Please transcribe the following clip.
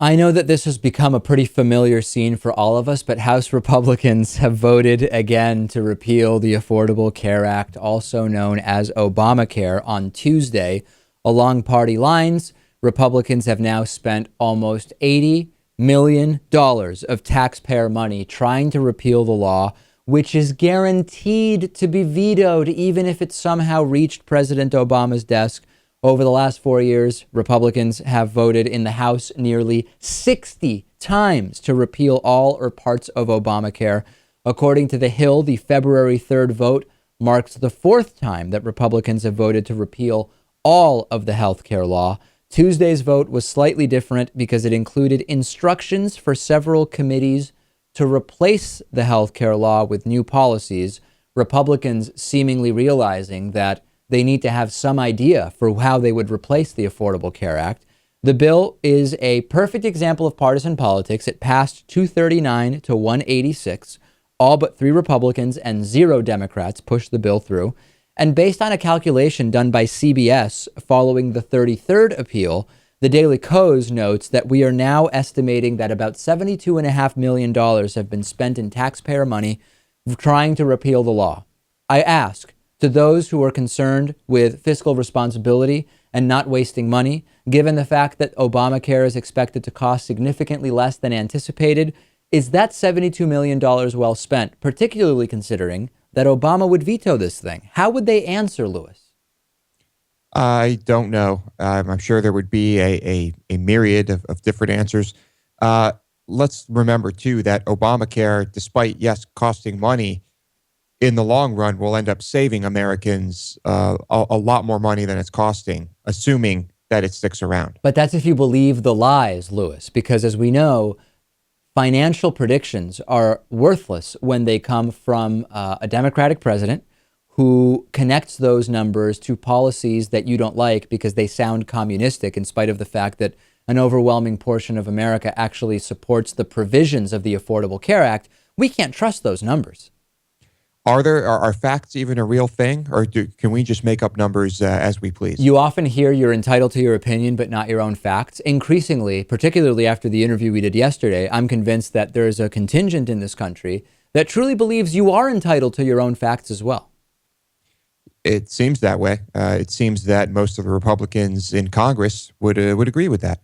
I know that this has become a pretty familiar scene for all of us, but House Republicans have voted again to repeal the Affordable Care Act, also known as Obamacare, on Tuesday. Along party lines, Republicans have now spent almost $80 million of taxpayer money trying to repeal the law, which is guaranteed to be vetoed even if it somehow reached President Obama's desk. Over the last 4 years, Republicans have voted in the House nearly 60 times to repeal all or parts of Obamacare. According to The Hill, the February 3rd vote marks the fourth time that Republicans have voted to repeal all of the health care law. Tuesday's vote was slightly different because it included instructions for several committees to replace the health care law with new policies, Republicans seemingly realizing that they need to have some idea for how they would replace the Affordable Care Act. The bill is a perfect example of partisan politics. It passed 239 to 186. All but 3 Republicans and 0 Democrats pushed the bill through. And based on a calculation done by CBS following the 33rd appeal, the Daily Kos notes that we are now estimating that about $72.5 million have been spent in taxpayer money trying to repeal the law. I ask, to those who are concerned with fiscal responsibility and not wasting money, given the fact that Obamacare is expected to cost significantly less than anticipated, is that $72 million well spent, particularly considering that Obama would veto this thing? How would they answer, Lewis? I don't know. I'm sure there would be a myriad of different answers. Let's remember, too, that Obamacare, despite, yes, costing money, in the long run will end up saving Americans a lot more money than it's costing, assuming that it sticks around. But that's if you believe the lies, Lewis, because as we know, financial predictions are worthless when they come from a Democratic president who connects those numbers to policies that you don't like because they sound communistic, in spite of the fact that an overwhelming portion of America actually supports the provisions of the Affordable Care Act. We can't trust those numbers. Are facts even a real thing, or can we just make up numbers as we please? You often hear you're entitled to your opinion, but not your own facts. Increasingly, particularly after the interview we did yesterday, I'm convinced that there is a contingent in this country that truly believes you are entitled to your own facts as well. It seems that way. It seems that most of the Republicans in Congress would agree with that.